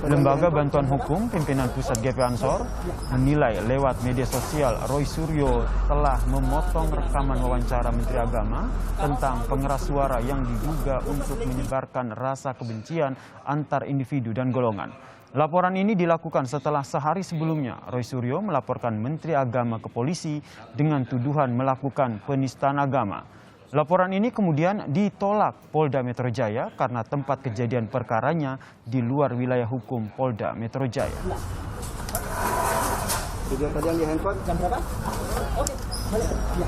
Lembaga Bantuan Hukum Pimpinan Pusat GP Ansor menilai lewat media sosial Roy Suryo telah memotong rekaman wawancara Menteri Agama tentang pengeras suara yang diduga untuk menyebarkan rasa kebencian antar individu dan golongan. Laporan ini dilakukan setelah sehari sebelumnya Roy Suryo melaporkan Menteri Agama ke polisi dengan tuduhan melakukan penistaan agama. Laporan ini kemudian ditolak Polda Metro Jaya karena tempat kejadian perkaranya di luar wilayah hukum Polda Metro Jaya. Video tadi yang di handphone jam berapa? Oke, balik. Ya.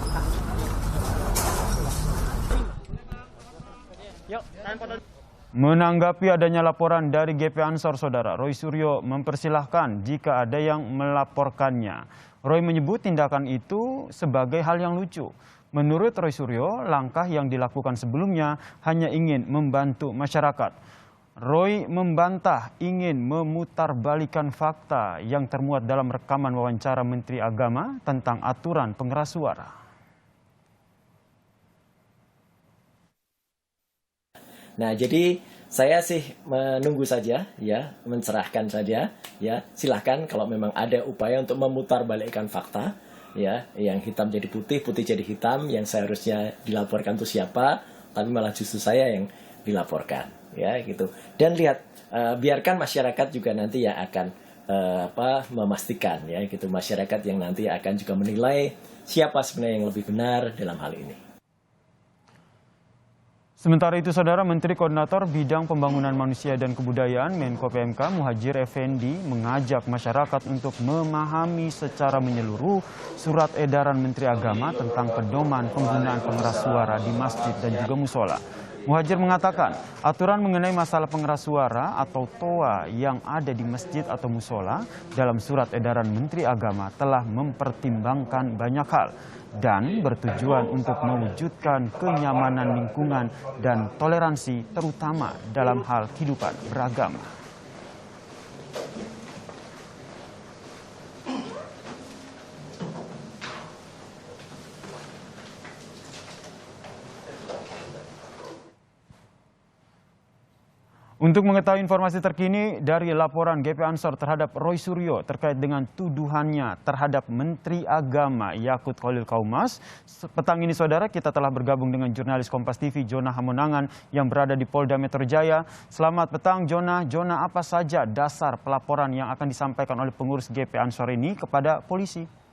Yuk, handphone. Menanggapi adanya laporan dari GP Ansor, Saudara, Roy Suryo mempersilahkan jika ada yang melaporkannya. Roy menyebut tindakan itu sebagai hal yang lucu. Menurut Roy Suryo, langkah yang dilakukan sebelumnya hanya ingin membantu masyarakat. Roy membantah ingin memutarbalikkan fakta yang termuat dalam rekaman wawancara Menteri Agama tentang aturan pengeras suara. Nah, jadi saya sih menunggu saja, ya, mencerahkan saja, ya. Silahkan kalau memang ada upaya untuk memutarbalikkan fakta, ya, yang hitam jadi putih, putih jadi hitam, yang seharusnya dilaporkan itu siapa, tapi malah justru saya yang dilaporkan, ya, gitu. Dan lihat, biarkan masyarakat juga nanti yang akan memastikan, ya, gitu. Masyarakat yang nanti akan juga menilai siapa sebenarnya yang lebih benar dalam hal ini. Sementara itu, Saudara, Menteri Koordinator Bidang Pembangunan Manusia dan Kebudayaan Menko PMK Muhadjir Effendi mengajak masyarakat untuk memahami secara menyeluruh surat edaran Menteri Agama tentang pedoman penggunaan pengeras suara di masjid dan juga musola. Muhadjir mengatakan aturan mengenai masalah pengeras suara atau TOA yang ada di masjid atau musola dalam surat edaran Menteri Agama telah mempertimbangkan banyak hal dan bertujuan untuk mewujudkan kenyamanan lingkungan dan toleransi terutama dalam hal kehidupan beragama. Untuk mengetahui informasi terkini dari laporan GP Ansor terhadap Roy Suryo terkait dengan tuduhannya terhadap Menteri Agama Yakut Khalil Qaumas, petang ini, Saudara, kita telah bergabung dengan jurnalis Kompas TV Jona Hamonangan yang berada di Polda Metro Jaya. Selamat petang, Jona. Jona, apa saja dasar pelaporan yang akan disampaikan oleh pengurus GP Ansor ini kepada polisi?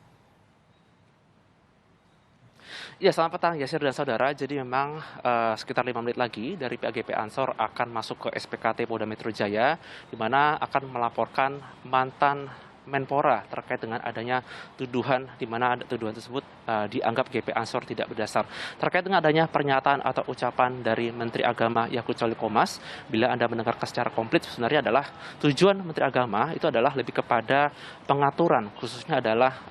Ya, selamat petang Yasir dan saudara. Jadi memang sekitar 5 menit lagi dari pihak GP Ansor akan masuk ke SPKT Polda Metro Jaya, di mana akan melaporkan mantan Menpora terkait dengan adanya tuduhan, di mana tuduhan tersebut dianggap GP Ansor tidak berdasar. Terkait dengan adanya pernyataan atau ucapan dari Menteri Agama Yakut Khalil Qaumas, bila Anda mendengarkan secara komplit, sebenarnya adalah tujuan Menteri Agama itu adalah lebih kepada pengaturan, khususnya adalah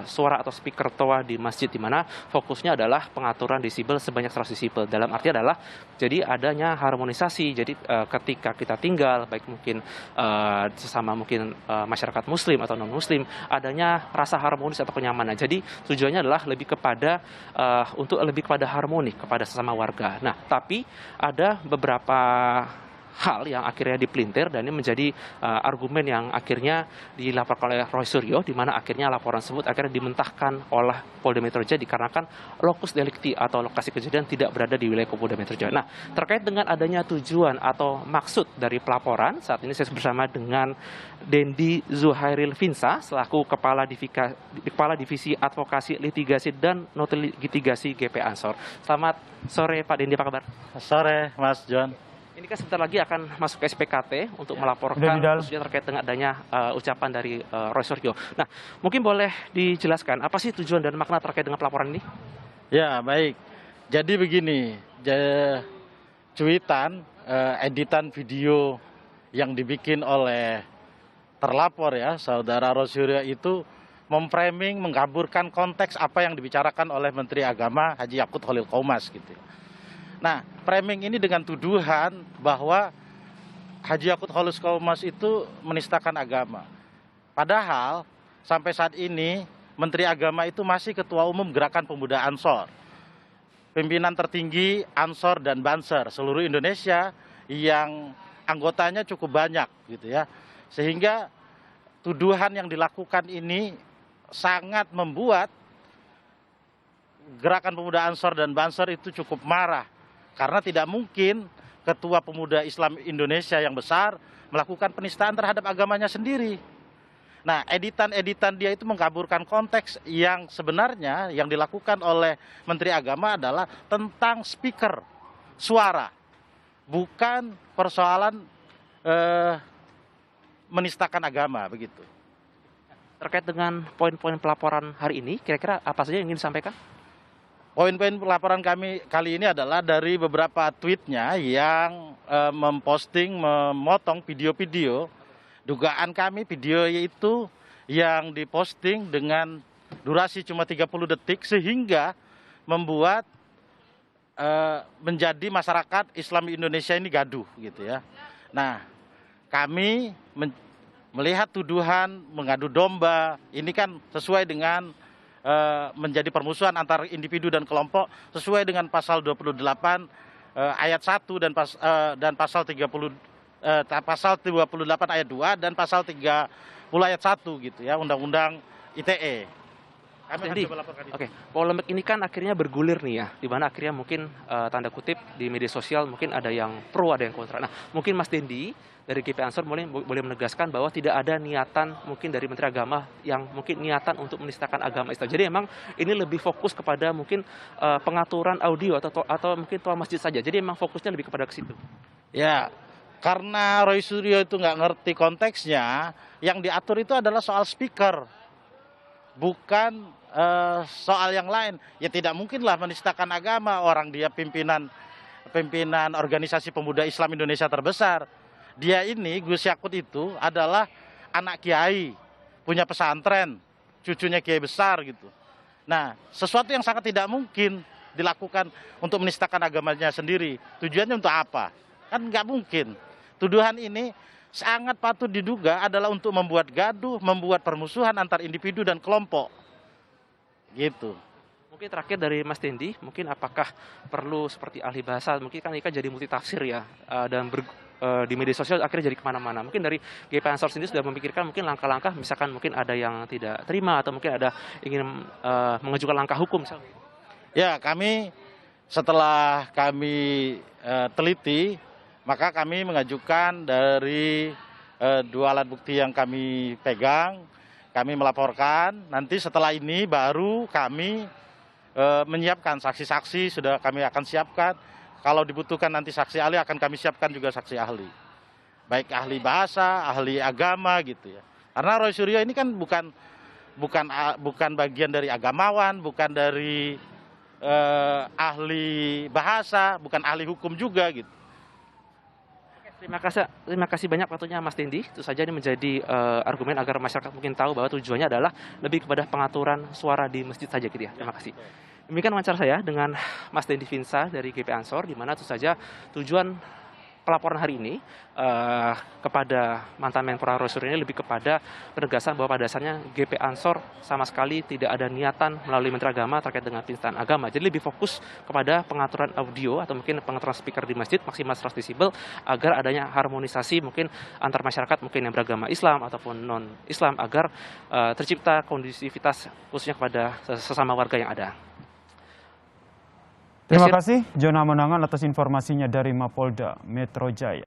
suara atau speaker TOA di masjid, di mana fokusnya adalah pengaturan desibel sebanyak 100 desibel. Dalam arti adalah jadi adanya harmonisasi. Jadi ketika kita tinggal, baik mungkin sesama mungkin masyarakat Muslim atau non-Muslim, adanya rasa harmonis atau kenyamanan. Jadi tujuannya adalah lebih kepada untuk lebih kepada harmoni kepada sesama warga. Nah, tapi ada beberapa hal yang akhirnya dipelintir dan ini menjadi argumen yang akhirnya dilaporkan oleh Roy Suryo, di mana akhirnya laporan tersebut akhirnya dimentahkan oleh Polda Metro Jaya dikarenakan lokus delikti atau lokasi kejadian tidak berada di wilayah Polda Metro Jaya. Nah, terkait dengan adanya tujuan atau maksud dari pelaporan, saat ini saya bersama dengan Dendi Zuhairil Vinsa selaku Kepala Divisi Advokasi Litigasi dan Notalitigasi GP Ansor. Selamat sore Pak Dendi, apa kabar? Sore Mas John. Ini kan sebentar lagi akan masuk ke SPKT untuk melaporkan khususnya terkait dengan adanya ucapan dari Roy Suryo. Nah, mungkin boleh dijelaskan apa sih tujuan dan makna terkait dengan pelaporan ini? Ya, baik. Jadi begini, cuitan, editan video yang dibikin oleh terlapor, ya, Saudara Roy Suryo itu memframing, mengkaburkan konteks apa yang dibicarakan oleh Menteri Agama Haji Yakut Khalil Qaumas gitu. Nah, framing ini dengan tuduhan bahwa Haji Yakut Khalil Qaumas itu menistakan agama. Padahal sampai saat ini Menteri Agama itu masih Ketua Umum Gerakan Pemuda Ansor. Pimpinan tertinggi Ansor dan Banser seluruh Indonesia yang anggotanya cukup banyak gitu ya. Sehingga tuduhan yang dilakukan ini sangat membuat Gerakan Pemuda Ansor dan Banser itu cukup marah. Karena tidak mungkin Ketua Pemuda Islam Indonesia yang besar melakukan penistaan terhadap agamanya sendiri. Nah, editan-editan dia itu mengkaburkan konteks yang sebenarnya yang dilakukan oleh Menteri Agama adalah tentang speaker, suara, bukan persoalan menistakan agama, begitu. Terkait dengan poin-poin pelaporan hari ini, kira-kira apa saja yang ingin disampaikan? Poin-poin pelaporan kami kali ini adalah dari beberapa tweetnya yang memposting, memotong video-video. Dugaan kami video itu yang diposting dengan durasi cuma 30 detik sehingga membuat menjadi masyarakat Islam Indonesia ini gaduh gitu ya. Nah, kami melihat tuduhan mengadu domba ini kan sesuai dengan menjadi permusuhan antar individu dan kelompok sesuai dengan pasal 28 ayat 1 dan pasal 28 ayat 2 dan pasal 30 ayat 1 gitu ya, Undang-Undang ITE. Kami akan coba laporkan itu. Oke, polemik ini kan akhirnya bergulir nih ya, di mana akhirnya mungkin tanda kutip di media sosial mungkin ada yang pro, ada yang kontra. Nah, mungkin Mas Dendi dari GP Ansor boleh menegaskan bahwa tidak ada niatan mungkin dari Menteri Agama yang mungkin niatan untuk menistakan agama Islam. Jadi emang ini lebih fokus kepada mungkin pengaturan audio atau mungkin toa masjid saja. Jadi emang fokusnya lebih kepada ke situ. Ya, karena Roy Suryo itu nggak ngerti konteksnya, yang diatur itu adalah soal speaker, bukan soal yang lain. Ya tidak mungkinlah menistakan agama, orang dia pimpinan organisasi pemuda Islam Indonesia terbesar. Dia ini, Gus Yakut itu adalah anak kiai, punya pesantren, cucunya kiai besar gitu. Nah, sesuatu yang sangat tidak mungkin dilakukan untuk menistakan agamanya sendiri. Tujuannya untuk apa? Kan nggak mungkin. Tuduhan ini sangat patut diduga adalah untuk membuat gaduh, membuat permusuhan antar individu dan kelompok. Gitu. Mungkin terakhir dari Mas Dendi, mungkin apakah perlu seperti ahli bahasa, mungkin kan ini kan jadi multitafsir ya, dan di media sosial akhirnya jadi kemana-mana. Mungkin dari GP Ansor sendiri sudah memikirkan mungkin langkah-langkah, misalkan mungkin ada yang tidak terima atau mungkin ada ingin mengajukan langkah hukum misalnya. Ya, setelah kami teliti, maka kami mengajukan dari 2 alat bukti yang kami pegang, kami melaporkan. Nanti setelah ini baru kami menyiapkan saksi-saksi, sudah kami akan siapkan. Kalau dibutuhkan nanti saksi ahli akan kami siapkan juga saksi ahli. Baik ahli bahasa, ahli agama gitu ya. Karena Roy Suryo ini kan bukan bagian dari agamawan, bukan dari ahli bahasa, bukan ahli hukum juga gitu. Terima kasih banyak waktunya Mas Dendi. Itu saja ini menjadi argumen agar masyarakat mungkin tahu bahwa tujuannya adalah lebih kepada pengaturan suara di masjid saja gitu ya. Terima kasih. Demikian wawancara saya dengan Mas Dendi Finsa dari GP Ansor, di mana itu saja tujuan pelaporan hari ini kepada mantan Menpora Roy Suryo ini lebih kepada penegasan bahwa pada dasarnya GP Ansor sama sekali tidak ada niatan melalui Menteri Agama terkait dengan penistaan agama. Jadi lebih fokus kepada pengaturan audio atau mungkin pengaturan speaker di masjid maksimal 100 desibel agar adanya harmonisasi mungkin antar masyarakat mungkin yang beragama Islam ataupun non-Islam agar tercipta kondusivitas khususnya kepada sesama warga yang ada. Terima kasih Jona Menangan atas informasinya dari Mapolda Metro Jaya.